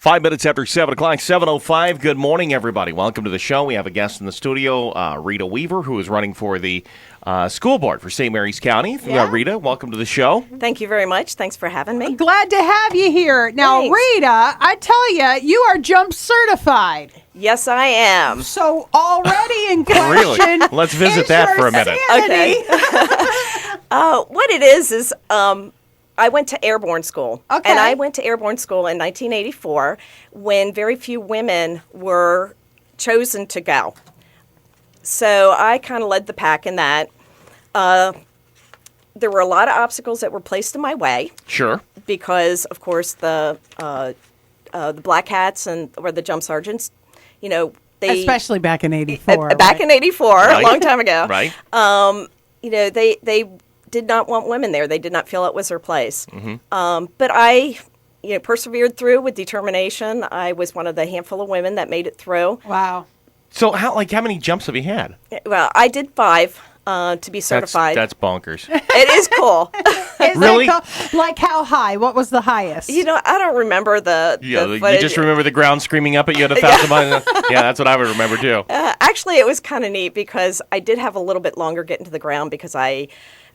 5 minutes after 7 o'clock, 7:05. Good morning, everybody. Welcome to the show. We have a guest in the studio, Rita Weaver, who is running for the school board for St. Mary's County. Yeah. Rita, welcome to the show. Thank you very much. Thanks for having me. Glad to have you here. Now, Thanks. Rita, I tell you, you are jump certified. Yes, I am. So already in question. Really? Let's visit is that your for a minute. sanity. What it is I went to airborne school. Okay. And I went to airborne school in 1984 when very few women were chosen to go. So I kind of led the pack in that. There were a lot of obstacles that were placed in my way Sure. because, of course, the black hats or the jump sergeants, they Especially back in 84. back in 84, Right. a long time ago. Right. They did not want women there. They did not feel it was their place. But I, persevered through with determination. I was one of the handful of women that made it through. Wow. So how many jumps have you had? Well, I did 5 to be certified. That's bonkers. It is cool. Is Really? that like how high? What was the highest? I don't remember the You footage. just remember the ground screaming up at you at 1,000 miles. Yeah, that's what I would remember too. Actually, it was kind of neat because I did have a little bit longer getting to the ground because I,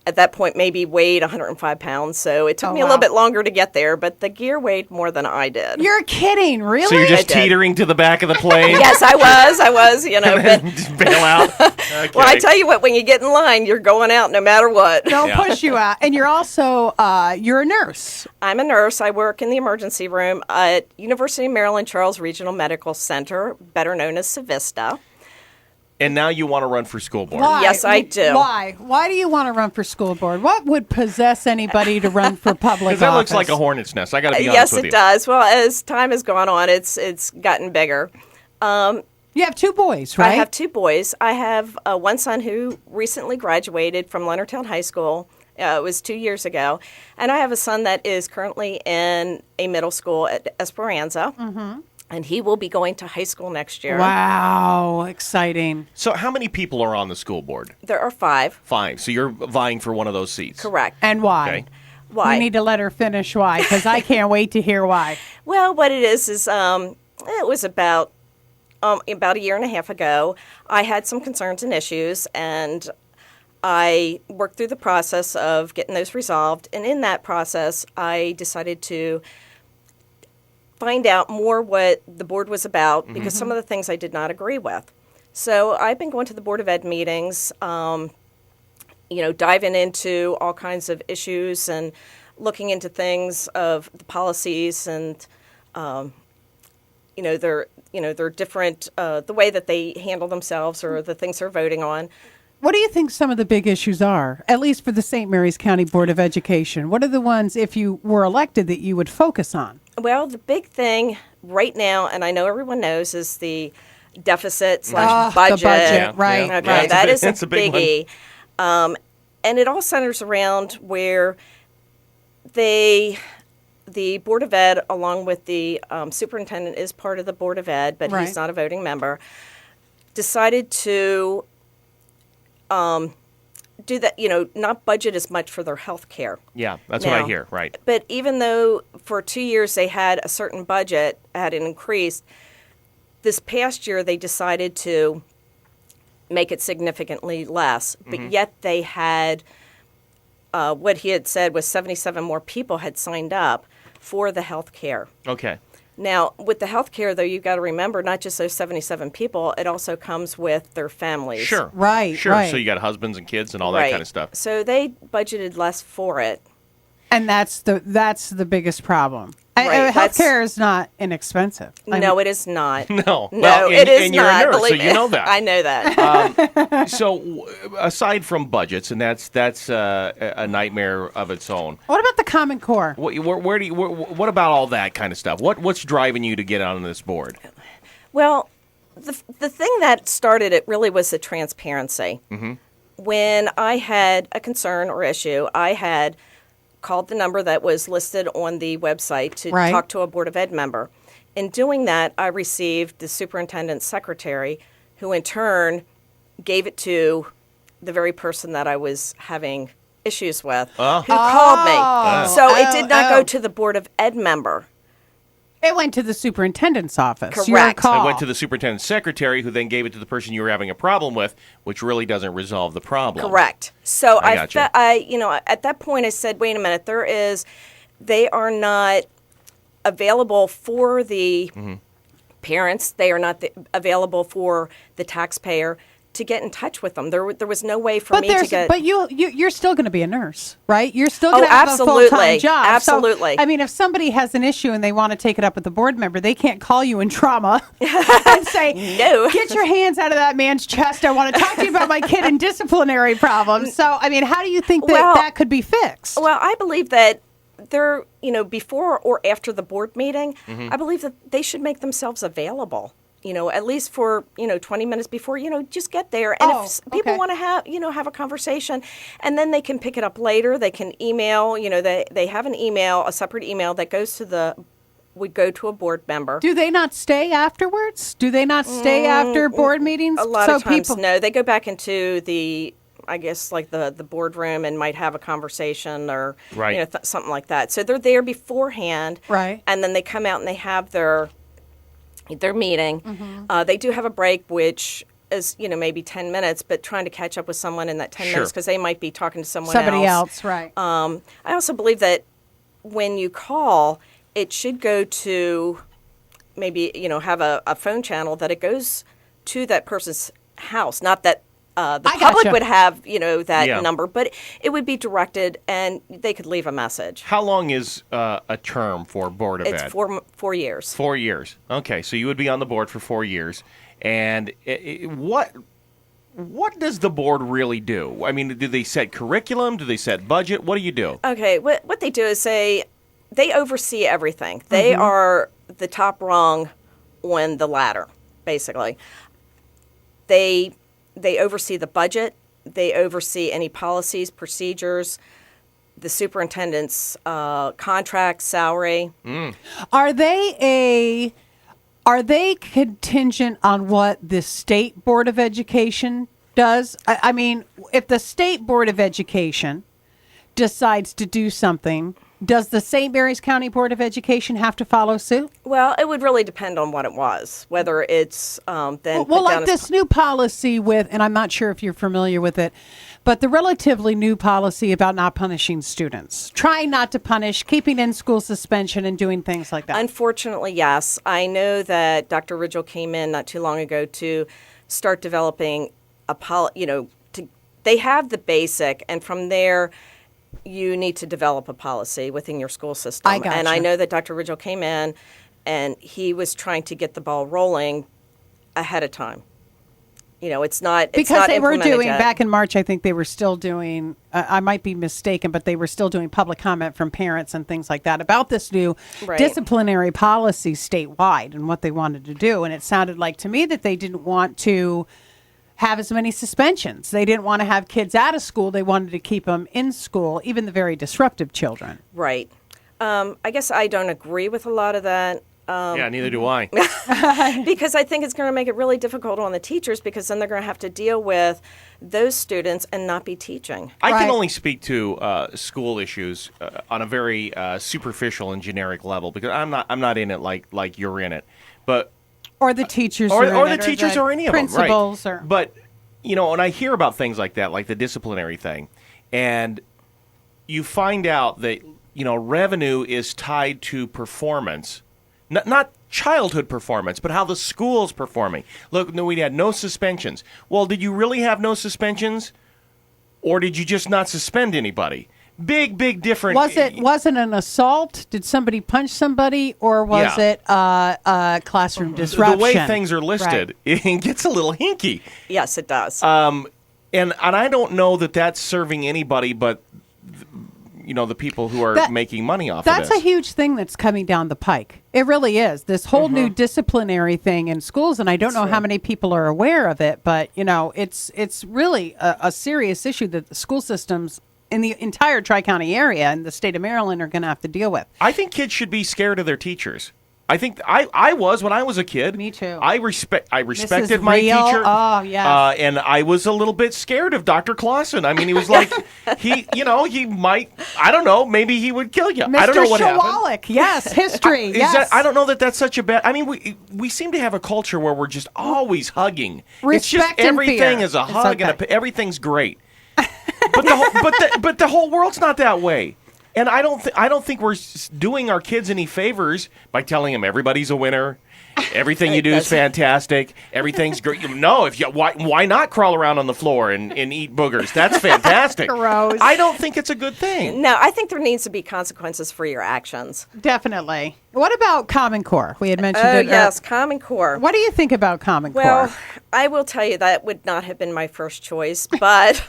at that point, maybe weighed 105 pounds. So it took me a little bit longer to get there, but the gear weighed more than I did. You're kidding, really? So you're just I did. teetering to the back of the plane? Yes, I was, but Just bail out? Okay. well, I tell you what, when you get in line, you're going out no matter what. They'll Yeah. push you out. And you're also, you're a nurse. I'm a nurse. I work in the emergency room at University of Maryland Charles Regional Medical Center, better known as Savista. And now you want to run for school board. Why? Yes, I do. Why? Why do you want to run for school board? What would possess anybody to run for public Because that office? looks like a hornet's nest. I got to be honest Yes, with it you. does. Well, as time has gone on, it's gotten bigger. You have 2 boys, right? I have 2 boys. I have one son who recently graduated from Leonardtown High School. It was 2 years ago. And I have a son that is currently in a middle school at Esperanza. Mm-hmm. And he will be going to high school next year. Wow, exciting. So how many people are on the school board? There are 5. 5. So you're vying for one of those seats. Correct. And why? Okay. Why? We need to let her finish why, because I can't wait to hear why. Well, what it is it was about a year and a half ago. I had some concerns and issues, and I worked through the process of getting those resolved. And in that process, I decided to find out more what the board was about because some of the things I did not agree with. So I've been going to the Board of Ed meetings, diving into all kinds of issues and looking into things of the policies and, their different, the way that they handle themselves or the things they're voting on. What do you think some of the big issues are, at least for the St. Mary's County Board of Education? What are the ones, if you were elected, that you would focus on? Well, the big thing right now, and I know everyone knows, is the deficit / budget. The budget, right. Yeah. Okay, that is It's a a big one. biggie. And it all centers around where the Board of Ed, along with the superintendent, is part of the Board of Ed, but Right. he's not a voting member, decided to do that, not budget as much for their health care. Yeah, that's what I Now, hear. Right. But even though for 2 years they had a certain budget, had an increase, this past year they decided to make it significantly less. But yet they had, what he had said was 77 more people had signed up for the health care. Okay. Now, with the health care, though, you've got to remember not just those 77 people, it also comes with their families. Sure. Right, Sure. right. So you got husbands and kids and all that kind of stuff. So they budgeted less for it. And that's the biggest problem. Right, Healthcare is not inexpensive. No, it is not. No. No, Well, it is and you're not. a nurse, so believe you me. know that. I know that. So aside from budgets, and that's a nightmare of its own. What about the Common Core? What about all that kind of stuff? What's driving you to get on this board? Well, the thing that started it really was the transparency. Mm-hmm. When I had a concern or issue, I had called the number that was listed on the website to Right. talk to a Board of Ed member. In doing that, I received the superintendent's secretary, who in turn gave it to the very person that I was having issues with, who called me. So it did not go to the Board of Ed member. It went to the superintendent's office. Correct. Your call. It went to the superintendent's secretary, who then gave it to the person you were having a problem with, which really doesn't resolve the problem. Correct. So I gotcha. at that point I said, wait a minute, they are not available for the parents. They are not available for the taxpayer to get in touch with them. There was no way for me to get. But you're still going to be a nurse, right? You're still going to have absolutely. a full-time job. Absolutely. So, I mean, if somebody has an issue and they want to take it up with the board member, they can't call you in trauma and say, No. Get your hands out of that man's chest. I want to talk to you about my kid and disciplinary problems. So, I mean, how do you think that could be fixed? Well, I believe that they're, before or after the board meeting, I believe that they should make themselves available. At least for, 20 minutes before, just get there. And if people want to have a conversation, and then they can pick it up later. They can email, they have a separate email that would go to a board member. Do they not stay afterwards? Do they not stay after board meetings? A lot of times, no. They go back into I guess, like the boardroom and might have a conversation or, something like that. So they're there beforehand. Right. And then they come out and they have their meeting. They do have a break, which is, maybe 10 minutes, but trying to catch up with someone in that 10 minutes because they might be talking to somebody else. Right. I also believe that when you call, it should go to maybe, have a phone channel that it goes to that person's house, not that the public would have, that number, but it would be directed and they could leave a message. How long is a term for Board of Ed? It's 4 years. 4 years. Okay, so you would be on the board for 4 years. And what does the board really do? I mean, do they set curriculum? Do they set budget? What do you do? Okay, what they do is they oversee everything. They are the top rung on the ladder, basically. They oversee the budget. They oversee any policies, procedures, the superintendent's contract, salary. Are they contingent on what the state Board of Education does? I mean, if the state Board of Education decides to do something, does the St. Mary's County Board of Education have to follow suit? Well, it would really depend on what it was, whether it's then well, like this new policy and I'm not sure if you're familiar with it, but the relatively new policy about not punishing students, trying not to punish, keeping in-school suspension, and doing things like that. Unfortunately, yes. I know that Dr. Ridgel came in not too long ago to start developing they have the basic, and from there, you need to develop a policy within your school system. I gotcha. And I know that Dr. Ridgel came in and he was trying to get the ball rolling ahead of time. It's not because they were doing yet. Back in March. I think they were still doing. I might be mistaken, but they were still doing public comment from parents and things like that about this new disciplinary policy statewide and what they wanted to do. And it sounded like to me that they didn't want to have as many suspensions. They didn't want to have kids out of school. They wanted to keep them in school, even the very disruptive children. Right. I guess I don't agree with a lot of that. Neither do I. Because I think it's going to make it really difficult on the teachers because then they're going to have to deal with those students and not be teaching. I can only speak to school issues on a very superficial and generic level because I'm not in it like you're in it. But or the teachers, or the teachers, or any of them, principals, right? But when I hear about things like that, like the disciplinary thing, and you find out that revenue is tied to performance, not childhood performance, but how the school's performing. Look, we had no suspensions. Well, did you really have no suspensions, or did you just not suspend anybody? Big difference. Wasn't an assault? Did somebody punch somebody, or was it classroom disruption? The way things are listed, it gets a little hinky. Yes, it does. And I don't know that that's serving anybody but the people who are making money off of this. That's a huge thing that's coming down the pike. It really is. This whole new disciplinary thing in schools, and I don't know how many people are aware of it, but it's really a serious issue that the school systems in the entire Tri-County area and the state of Maryland are going to have to deal with. I think kids should be scared of their teachers. I think I was when I was a kid. Me too. I respected This is my real. teacher. Oh, yes. And I was a little bit scared of Dr. Clausen. I mean, he was like, he might, I don't know, maybe he would kill you. I don't know what happened. Shawalik. Yes, history. Yes. I don't know that that's such a bad. I mean, we seem to have a culture where we're just always hugging. It's just Respect and everything fear. is a It's hug okay. and everything's great. But the whole world's not that way. And I don't think we're doing our kids any favors by telling them everybody's a winner. Everything you do is fantastic. Everything's great. No, why not crawl around on the floor and eat boogers? That's fantastic. Gross. I don't think it's a good thing. No, I think there needs to be consequences for your actions. Definitely. What about Common Core? We had mentioned Oh, it. yes, Common Core. What do you think about Common Well, Core? I will tell you that would not have been my first choice, but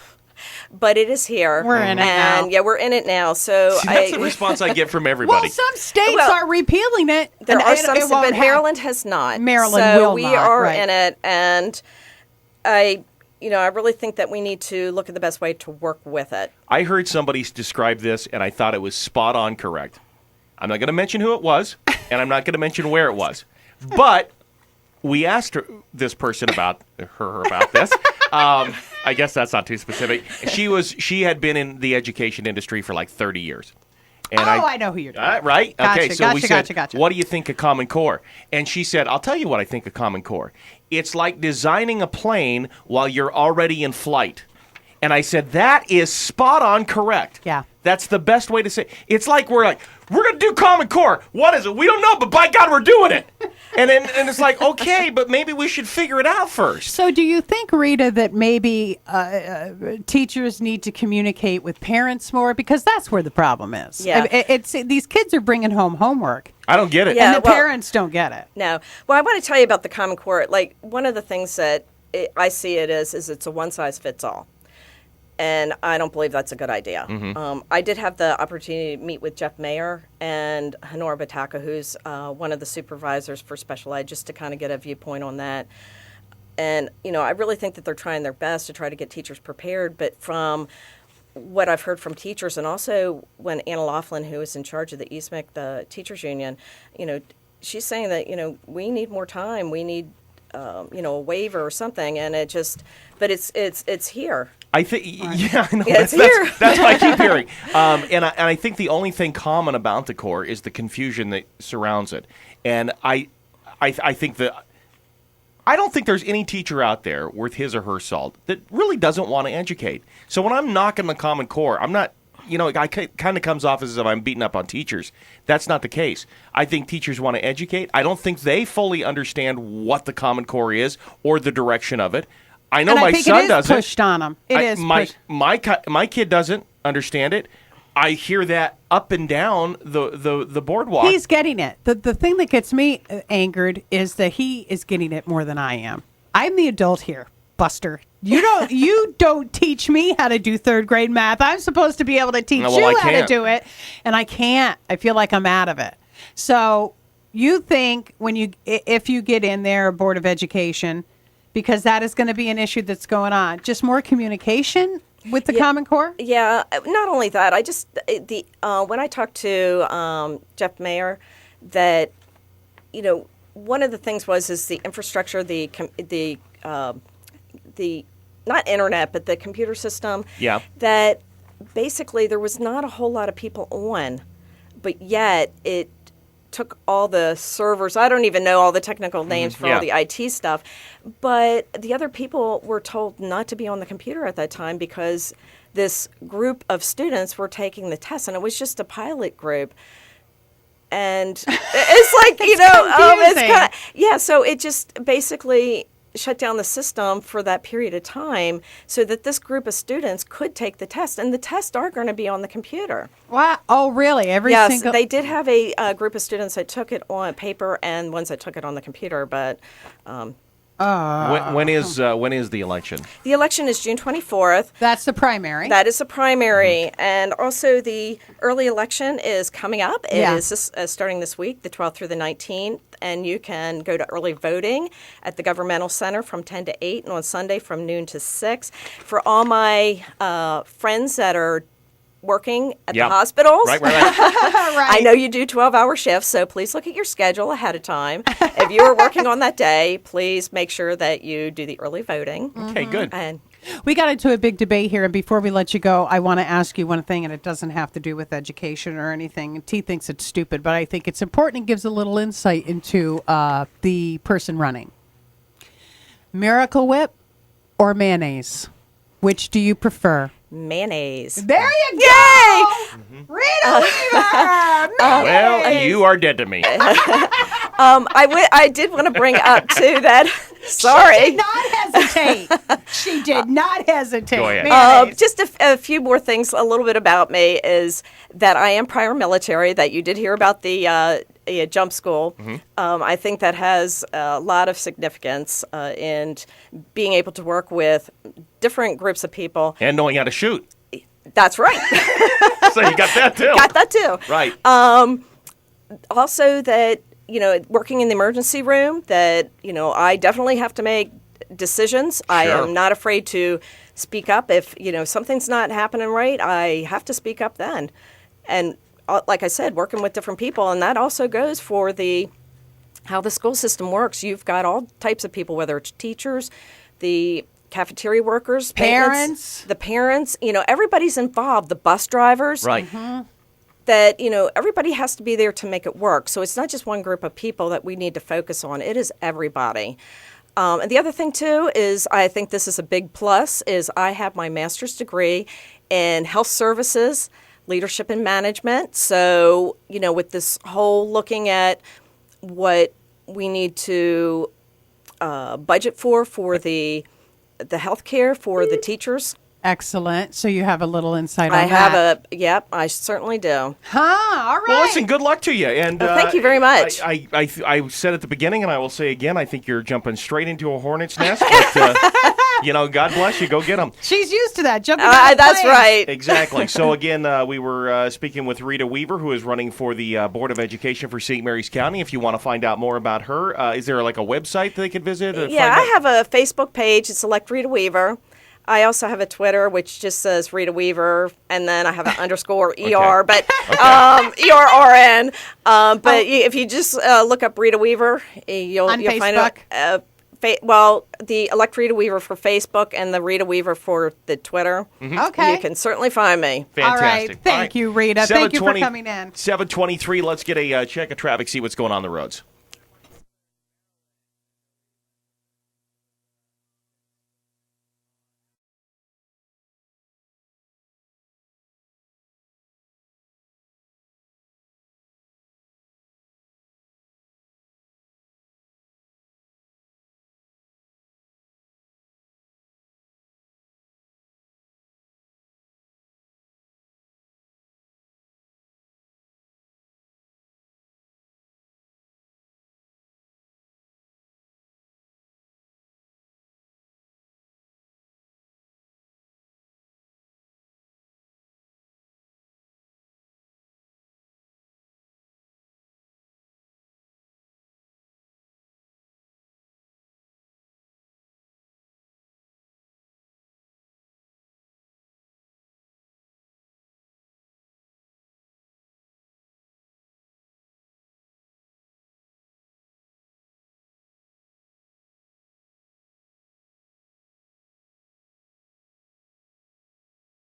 it is here. We're in it now. And yeah, we're in it now. So See, that's the response I get from everybody. Well, some states Well, are repealing it. there and are it some, won't but happen. Maryland has not. Maryland so will we not, are right. in it, and I really think that we need to look at the best way to work with it. I heard somebody describe this, and I thought it was spot on correct. I'm not going to mention who it was, and I'm not going to mention where it was. But we asked this person about this. I guess that's not too specific. She had been in the education industry for like 30 years. And I know who you're talking about. Right? Gotcha, Okay, so we said, gotcha. what do you think of Common Core? And she said, I'll tell you what I think of Common Core. It's like designing a plane while you're already in flight. And I said, that is spot on correct. Yeah. That's the best way to say it. It's like we're going to do Common Core. What is it? We don't know, but by God, we're doing it. And it's like, okay, but maybe we should figure it out first. So do you think, Rita, that maybe teachers need to communicate with parents more? Because that's where the problem is. Yeah. It's these kids are bringing home homework. I don't get it. Yeah. And the parents don't get it. No. Well, I want to tell you about the Common Core. Like, one of the things that I see it is it's a one-size-fits-all. And I don't believe that's a good idea. I did have the opportunity to meet with Jeff Mayer and Honora Bataka, who's one of the supervisors for special ed, just to kind of get a viewpoint on that. And, I really think that they're trying their best to try to get teachers prepared. But from what I've heard from teachers, and also when Anna Laughlin, who is in charge of the ESMIC, the teachers union, she's saying that, we need more time. We need, a waiver or something. And but it's here. I think, yeah, I know. Yeah, it's here. That's what I keep hearing. And I think the only thing common about the core is the confusion that surrounds it. And I think that I don't think there's any teacher out there worth his or her salt that really doesn't want to educate. So when I'm knocking the Common Core, I'm not, it kind of comes off as if I'm beating up on teachers. That's not the case. I think teachers want to educate. I don't think they fully understand what the Common Core is or the direction of it. I know And my I think son it is doesn't. pushed on them. It is pushed. My kid doesn't understand it. I hear that up and down the boardwalk. He's getting it. The thing that gets me angered is that he is getting it more than I am. I'm the adult here, Buster. You don't teach me how to do third grade math. I'm supposed to be able to teach you how to do it, and I can't. I feel like I'm out of it. So you think if you get in there, Board of Education, because that is going to be an issue that's going on, just more communication with the Common Core? Yeah, not only that, when I talked to Jeff Mayer, that one of the things is the infrastructure, the not internet, but the computer system. Yeah. That basically there was not a whole lot of people on, but yet it took all the servers. I don't even know all the technical names for all the IT stuff, but the other people were told not to be on the computer at that time because this group of students were taking the test, and it was just a pilot group. And it's like, it's kind of, so it just basically shut down the system for that period of time so that this group of students could take the test, and the tests are going to be on the computer. Wow. Oh, really? Yes, they did have a group of students that took it on paper and ones that took it on the computer, but when is the election? the election is June 24th. That's the primary. That is the primary, and also the early election is coming up. It is starting this week, the 12th through the 19th, and you can go to early voting at the Governmental Center from 10 to 8, and on Sunday from noon to 6. For all my friends that are working at Yep. the hospitals. Right. I know you do 12-hour shifts, so please look at your schedule ahead of time. If you are working on that day, please make sure that you do the early voting. Okay, good. And We got into a big debate here, and before we let you go, I want to ask you one thing, and it doesn't have to do with education or anything. T thinks it's stupid, but I think it's important and gives a little insight into the person running. Miracle Whip or mayonnaise? Which do you prefer? mayonnaise. There you go! Yay! Rita Weaver! Well, you are dead to me. I did want to bring up too that. Sorry. She did not hesitate. She did not hesitate. Go ahead. Mayonnaise. Just a few more things. A little bit about me is that I am prior military. That you did hear about the jump school. I think that has a lot of significance in being able to work with different groups of people. And knowing how to shoot. That's right. So you got that too. Got that too. Right. Also, that working in the emergency room, that I definitely have to make decisions. I Sure. am not afraid to speak up if something's not happening right. I have to speak up then, and like I said, working with different people, and that also goes for how the school system works. You've got all types of people, whether it's teachers, the cafeteria workers, Parents. the parents. Everybody's involved. The bus drivers. Right. That everybody has to be there to make it work. So it's not just one group of people that we need to focus on. It is everybody. And the other thing too is I think this is a big plus is I have my master's degree in health services, leadership and management. So with this whole looking at what we need to budget for the health care for the teachers. Excellent. So you have a little insight on I that. have yep, I certainly do. Huh, all right. Well, listen, good luck to you. And Thank you very much. I said at the beginning, and I will say again, I think you're jumping straight into a hornet's nest. But, God bless you. Go get them. She's used to that. Jumping out of That's planes. right. Exactly. So, again, we were speaking with Rita Weaver, who is running for the Board of Education for St. Mary's County. If you want to find out more about her, is there like a website that they could visit? Yeah, I have a Facebook page. It's Elect Rita Weaver. I also have a Twitter, which just says Rita Weaver, and then I have an underscore ER, but ERRN. But if you just look up Rita Weaver, you'll find out. The Elect Rita Weaver for Facebook and the Rita Weaver for the Twitter. Okay. You can certainly find me. Fantastic. All right. Thank you, Rita. Thank you for 7:20 coming in. 7:23. Let's get a check of traffic, see what's going on the roads.